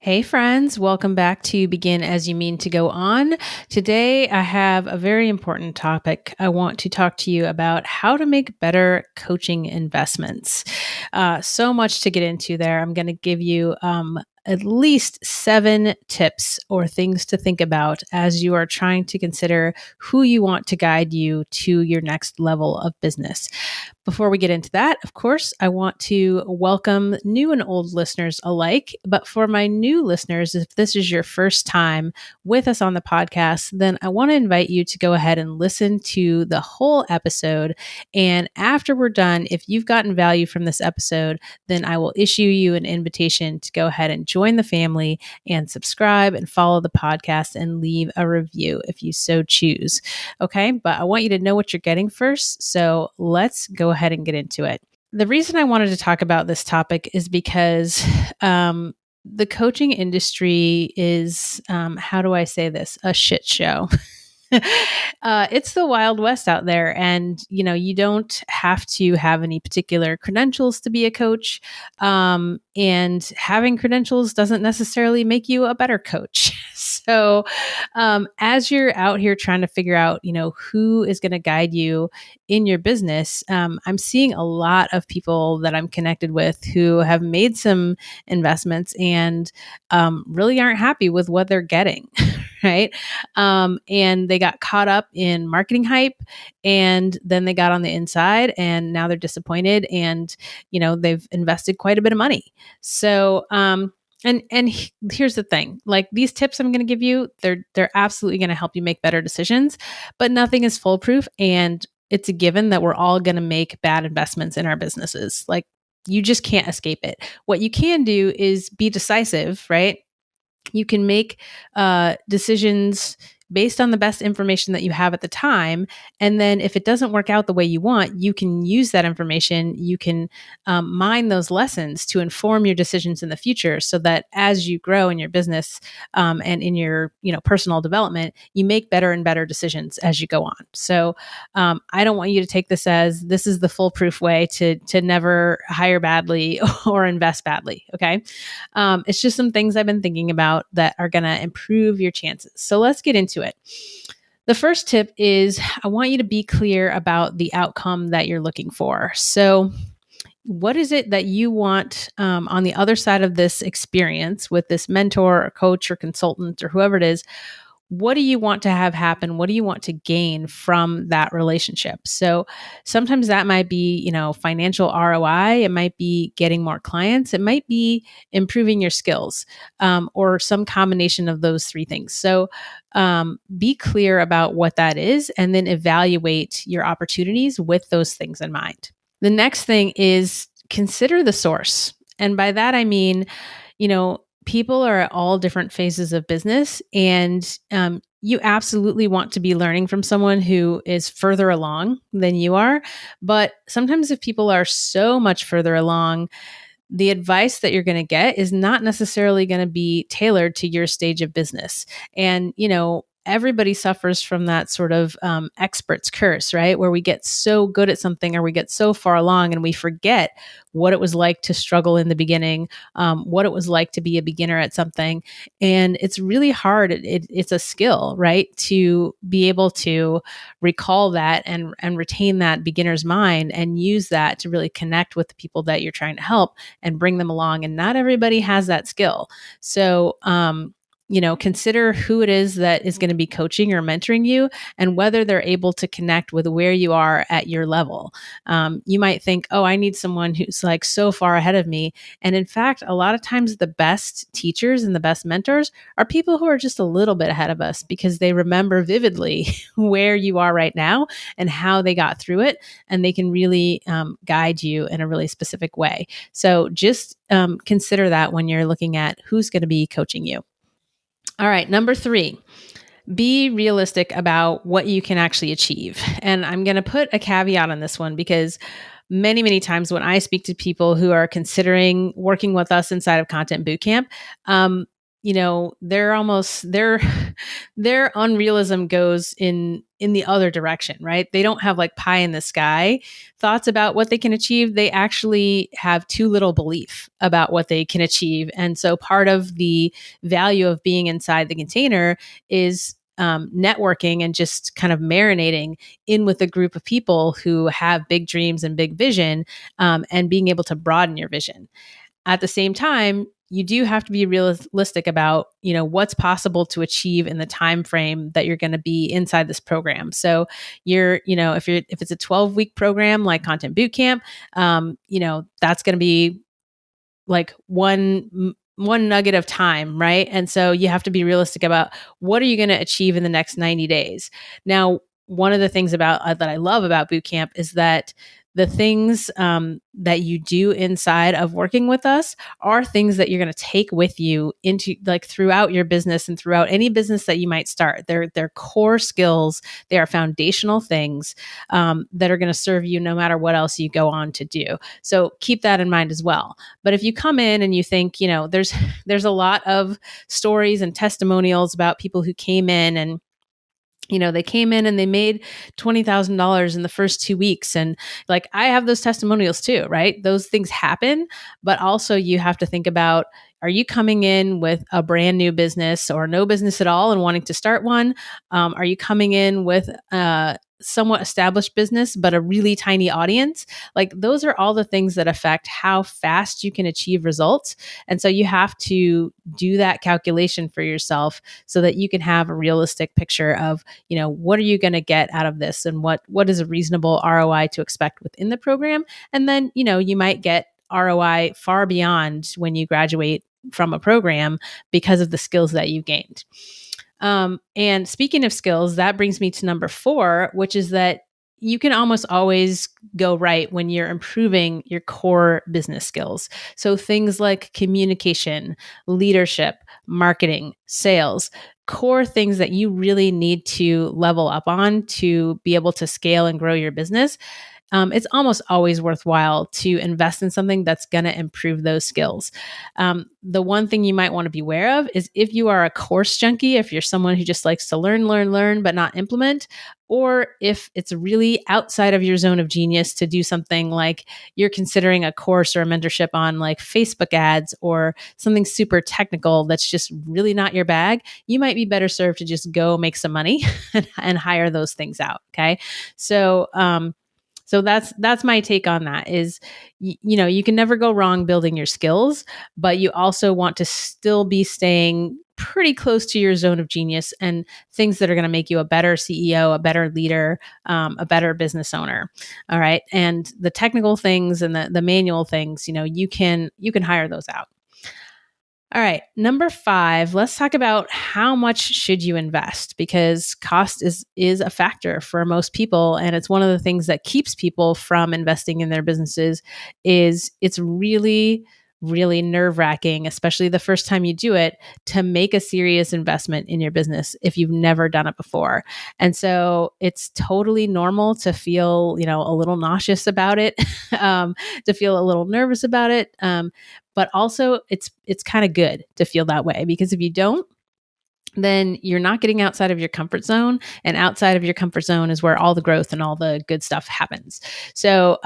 Hey friends, welcome back to Begin As You Mean to Go On. Today I have a very important topic. I want to talk to you about how to make better coaching investments. So much to get into there. I'm going to give you at least 7 tips or things to think about as you are trying to consider who you want to guide you to your next level of business. Before we get into that, of course, I want to welcome new and old listeners alike. But for my new listeners, if this is your first time with us on the podcast, then I want to invite you to go ahead and listen to the whole episode. And after we're done, if you've gotten value from this episode, then I will issue you an invitation to go ahead and join the family and subscribe and follow the podcast and leave a review if you so choose. Okay, but I want you to know what you're getting first. So let's go ahead and get into it. The reason I wanted to talk about this topic is because the coaching industry is, how do I say this, a shit show. It's the Wild West out there. And, you don't have to have any particular credentials to be a coach. And having credentials doesn't necessarily make you a better coach. So, as you're out here trying to figure out, who is going to guide you in your business, I'm seeing a lot of people that I'm connected with who have made some investments and really aren't happy with what they're getting. Right. And they got caught up in marketing hype, and then they got on the inside and now they're disappointed, and, they've invested quite a bit of money. So, here's the thing, like, these tips I'm going to give you, they're absolutely going to help you make better decisions, but nothing is foolproof. And it's a given that we're all going to make bad investments in our businesses. Like, you just can't escape it. What you can do is be decisive, right? You can make decisions based on the best information that you have at the time. And then if it doesn't work out the way you want, you can use that information. You can mine those lessons to inform your decisions in the future, so that as you grow in your business and in your personal development, you make better and better decisions as you go on. So I don't want you to take this as this is the foolproof way to never hire badly or invest badly. Okay. It's just some things I've been thinking about that are going to improve your chances. So let's get into it. The first tip is I want you to be clear about the outcome that you're looking for. So what is it that you want on the other side of this experience with this mentor or coach or consultant or whoever it is? What do you want to have happen? What do you want to gain from that relationship? So sometimes that might be, financial ROI. It might be getting more clients. It might be improving your skills, or some combination of those 3 things. So be clear about what that is, and then evaluate your opportunities with those things in mind. The next thing is consider the source. And by that, I mean, people are at all different phases of business, and you absolutely want to be learning from someone who is further along than you are. But sometimes if people are so much further along, the advice that you're going to get is not necessarily going to be tailored to your stage of business. And, everybody suffers from that sort of expert's curse, right? Where we get so good at something, or we get so far along and we forget what it was like to struggle in the beginning, what it was like to be a beginner at something. And it's really hard. It's a skill, right? To be able to recall that and retain that beginner's mind and use that to really connect with the people that you're trying to help and bring them along. And not everybody has that skill. So, consider who it is that is going to be coaching or mentoring you, and whether they're able to connect with where you are at your level. You might think, oh, I need someone who's like so far ahead of me. And in fact, a lot of times the best teachers and the best mentors are people who are just a little bit ahead of us, because they remember vividly where you are right now and how they got through it. And they can really guide you in a really specific way. So just consider that when you're looking at who's going to be coaching you. All right, number 3, be realistic about what you can actually achieve. And I'm going to put a caveat on this one, because many, many times when I speak to people who are considering working with us inside of Content Bootcamp, their unrealism goes in in the other direction, right? They don't have like pie in the sky thoughts about what they can achieve. They actually have too little belief about what they can achieve. And so part of the value of being inside the container is networking and just kind of marinating in with a group of people who have big dreams and big vision, and being able to broaden your vision. At the same time, you do have to be realistic about, what's possible to achieve in the time frame that you're going to be inside this program. So if it's a 12-week program like Content Bootcamp, that's going to be like one nugget of time, right? And so you have to be realistic about what are you going to achieve in the next 90 days. Now, one of the things about that I love about bootcamp is that the things that you do inside of working with us are things that you're going to take with you into like throughout your business and throughout any business that you might start. They're core skills. They are foundational things that are going to serve you no matter what else you go on to do. So keep that in mind as well. But if you come in and you think, there's a lot of stories and testimonials about people who came in and they came in and they made $20,000 in the first 2 weeks. And like, I have those testimonials too, right? Those things happen. But also you have to think about, are you coming in with a brand new business or no business at all and wanting to start one? Are you coming in with somewhat established business, but a really tiny audience? Like, those are all the things that affect how fast you can achieve results. And so you have to do that calculation for yourself so that you can have a realistic picture of, what are you going to get out of this and what is a reasonable ROI to expect within the program. And then, you might get ROI far beyond when you graduate from a program because of the skills that you've gained. And speaking of skills, that brings me to number 4, which is that you can almost always go right when you're improving your core business skills. So things like communication, leadership, marketing, sales, core things that you really need to level up on to be able to scale and grow your business. It's almost always worthwhile to invest in something that's going to improve those skills. The one thing you might want to be aware of is if you are a course junkie, if you're someone who just likes to learn, but not implement, or if it's really outside of your zone of genius to do something like you're considering a course or a mentorship on like Facebook ads or something super technical that's just really not your bag, you might be better served to just go make some money and hire those things out. Okay. So that's my take on that is, you can never go wrong building your skills, but you also want to still be staying pretty close to your zone of genius and things that are going to make you a better CEO, a better leader, a better business owner. All right. And the technical things and the manual things, you can hire those out. All right, number 5, let's talk about how much should you invest, because cost is a factor for most people, and it's one of the things that keeps people from investing in their businesses. Is it's really nerve-wracking, especially the first time you do it, to make a serious investment in your business if you've never done it before. And so it's totally normal to feel, a little nauseous about it, to feel a little nervous about it. But also it's kind of good to feel that way, because if you don't, then you're not getting outside of your comfort zone, and outside of your comfort zone is where all the growth and all the good stuff happens. So,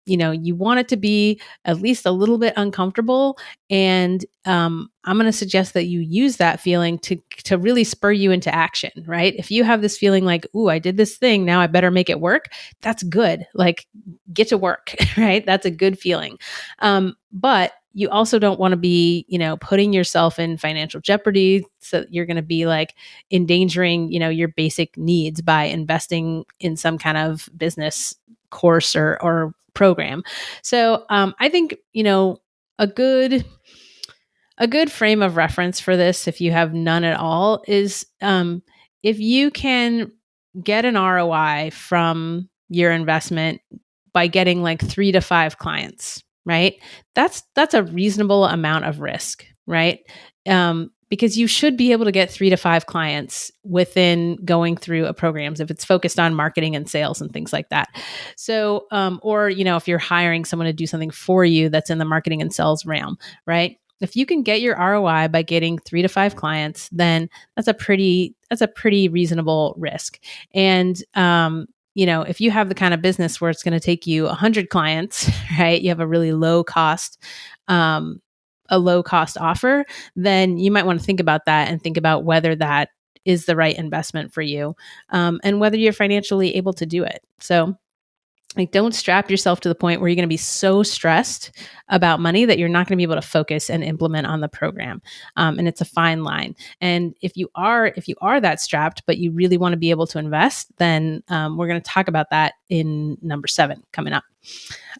you want it to be at least a little bit uncomfortable. And I'm going to suggest that you use that feeling to really spur you into action, right? If you have this feeling like, ooh, I did this thing, now I better make it work. That's good. Like, get to work, right? That's a good feeling. But you also don't want to be, putting yourself in financial jeopardy. So you're going to be like endangering, your basic needs by investing in some kind of business course or program. So I think, a good frame of reference for this, if you have none at all, is if you can get an ROI from your investment by getting like 3 to 5 clients, right? That's a reasonable amount of risk, right? Because you should be able to get 3 to 5 clients within going through a programs if it's focused on marketing and sales and things like that. So, or, if you're hiring someone to do something for you that's in the marketing and sales realm, right? If you can get your ROI by getting 3 to 5 clients, then that's a pretty that's a pretty reasonable risk. And, if you have the kind of business where it's going to take you 100 clients, right? You have a really um, low cost offer, then you might want to think about that and think about whether that is the right investment for you, and whether you're financially able to do it. So, like, don't strap yourself to the point where you're going to be so stressed about money that you're not going to be able to focus and implement on the program. And it's a fine line. And if you are that strapped, but you really want to be able to invest, then we're going to talk about that in number 7 coming up.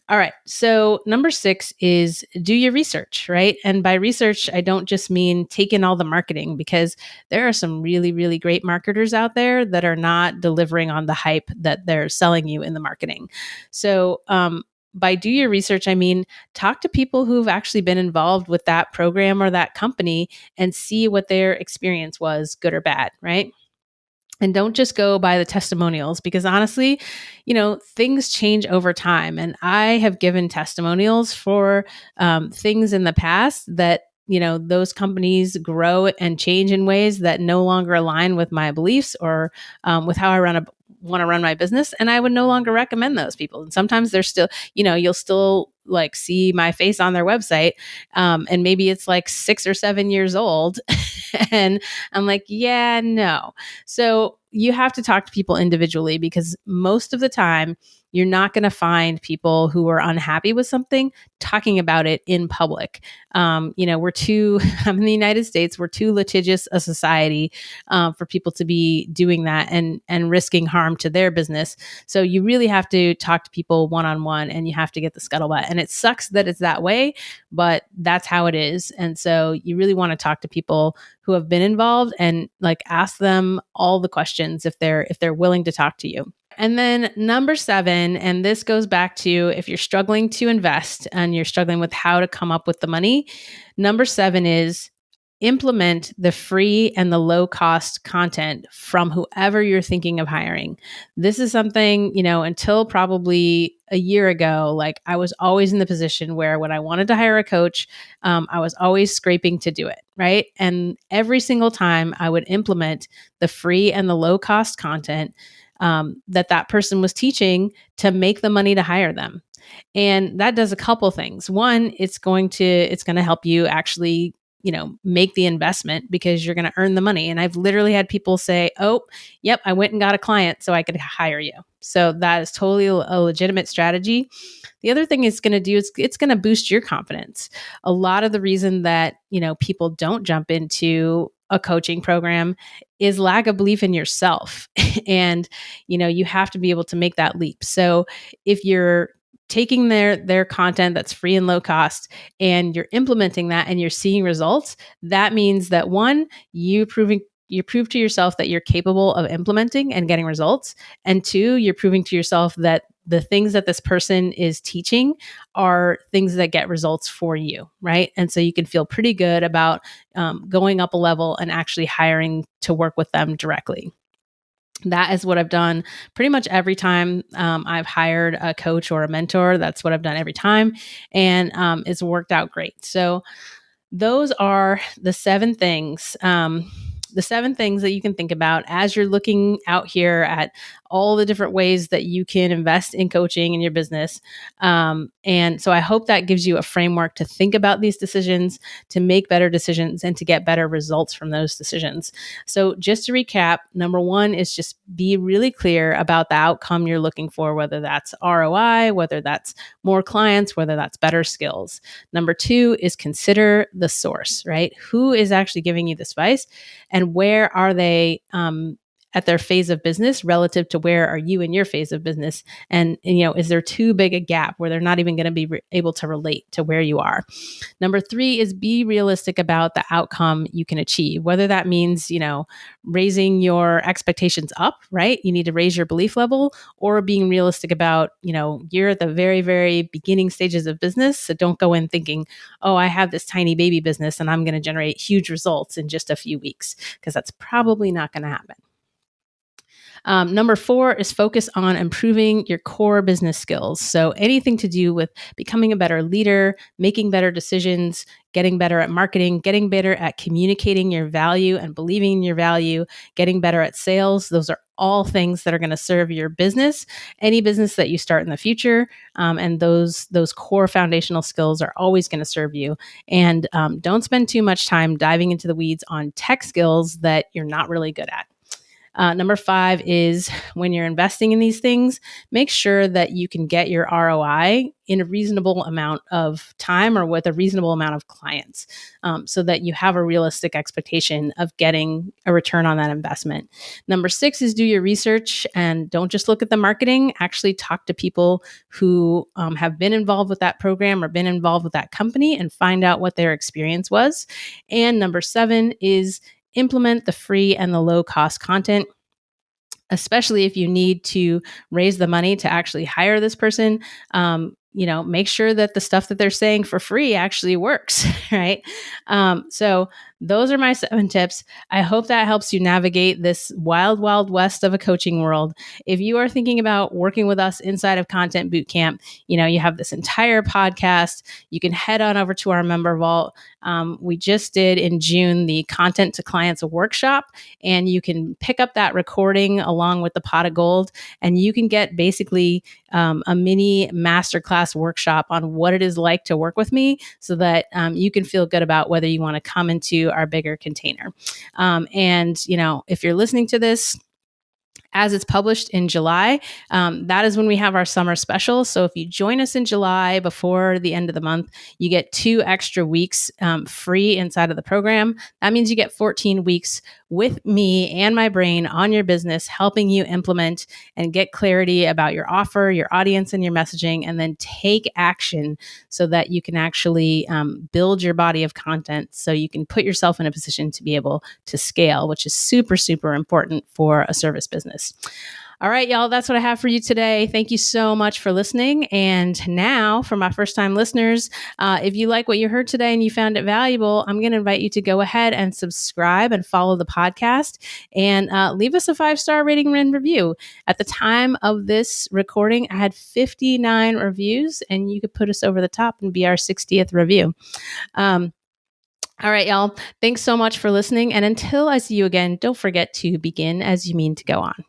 All right. So number 6 is do your research, right? And by research, I don't just mean take in all the marketing, because there are some really, really great marketers out there that are not delivering on the hype that they're selling you in the marketing. So, by do your research, I mean talk to people who've actually been involved with that program or that company and see what their experience was, good or bad, right? And don't just go by the testimonials, because honestly, things change over time. And I have given testimonials for things in the past that, those companies grow and change in ways that no longer align with my beliefs or with how I want to run my business. And I would no longer recommend those people. And sometimes they're still, you'll still like see my face on their website. And maybe it's like 6 or 7 years old. And I'm like, yeah, no. So you have to talk to people individually, because most of the time you're not going to find people who are unhappy with something talking about it in public. I'm in the United States, we're too litigious a society for people to be doing that and risking harm to their business. So you really have to talk to people one-on-one, and you have to get the scuttlebutt. And it sucks that it's that way, but that's how it is. And so you really want to talk to people who have been involved and like ask them all the questions if they're willing to talk to you. And then number 7, and this goes back to if you're struggling to invest and you're struggling with how to come up with the money, number 7 is implement the free and the low cost content from whoever you're thinking of hiring. This is something, until probably a year ago, like I was always in the position where when I wanted to hire a coach, I was always scraping to do it. Right. And every single time I would implement the free and the low cost content that person was teaching to make the money to hire them. And that does a couple things. One, it's going to help you actually make the investment, because you're going to earn the money. And I've literally had people say, oh, yep, I went and got a client so I could hire you. So that is totally a legitimate strategy. The other thing it's going to do is it's going to boost your confidence. A lot of the reason that, people don't jump into a coaching program is lack of belief in yourself. And, you have to be able to make that leap. So if you're taking their content that's free and low cost and you're implementing that and you're seeing results, that means that one, you prove to yourself that you're capable of implementing and getting results. And 2, you're proving to yourself that the things that this person is teaching are things that get results for you, right? And so you can feel pretty good about going up a level and actually hiring to work with them directly. That is what I've done pretty much every time I've hired a coach or a mentor. That's what I've done every time. And it's worked out great. So those are the 7 things. The 7 things that you can think about as you're looking out here at all the different ways that you can invest in coaching in your business. And so I hope that gives you a framework to think about these decisions, to make better decisions, and to get better results from those decisions. So just to recap, number 1 is just be really clear about the outcome you're looking for, whether that's ROI, whether that's more clients, whether that's better skills. Number 2 is consider the source, right? Who is actually giving you this advice, and where are they at their phase of business relative to where are you in your phase of business? And is there too big a gap where they're not even going to be able to relate to where you are? Number 3 is be realistic about the outcome you can achieve, whether that means, raising your expectations up, right? You need to raise your belief level, or being realistic about, you're at the very, very beginning stages of business. So don't go in thinking, oh, I have this tiny baby business and I'm going to generate huge results in just a few weeks, because that's probably not going to happen. Number 4 is focus on improving your core business skills. So anything to do with becoming a better leader, making better decisions, getting better at marketing, getting better at communicating your value and believing in your value, getting better at sales. Those are all things that are going to serve your business, any business that you start in the future. And those core foundational skills are always going to serve you. And don't spend too much time diving into the weeds on tech skills that you're not really good at. Number 5 is when you're investing in these things, make sure that you can get your ROI in a reasonable amount of time or with a reasonable amount of clients, so that you have a realistic expectation of getting a return on that investment. Number 6 is do your research and don't just look at the marketing. Actually talk to people who have been involved with that program or been involved with that company and find out what their experience was. And number 7 is implement the free and the low cost content, especially if you need to raise the money to actually hire this person. Make sure that the stuff that they're saying for free actually works, right? So those are my 7 tips. I hope that helps you navigate this wild, wild west of a coaching world. If you are thinking about working with us inside of Content Bootcamp, you have this entire podcast. You can head on over to our member vault. We just did in June the Content to Clients workshop, and you can pick up that recording along with the pot of gold, and you can get basically a mini masterclass workshop on what it is like to work with me, so that you can feel good about whether you want to come into our bigger container. If you're listening to this as it's published in July, that is when we have our summer special. So if you join us in July before the end of the month, you get 2 extra weeks free inside of the program. That means you get 14 weeks with me and my brain on your business, helping you implement and get clarity about your offer, your audience, and your messaging, and then take action so that you can actually build your body of content so you can put yourself in a position to be able to scale, which is super, super important for a service business. All right, y'all, that's what I have for you today. Thank you so much for listening. And now, for my first-time listeners, if you like what you heard today and you found it valuable, I'm going to invite you to go ahead and subscribe and follow the podcast and leave us a 5-star rating and review. At the time of this recording, I had 59 reviews, and you could put us over the top and be our 60th review. All right, y'all. Thanks so much for listening. And until I see you again, don't forget to begin as you mean to go on.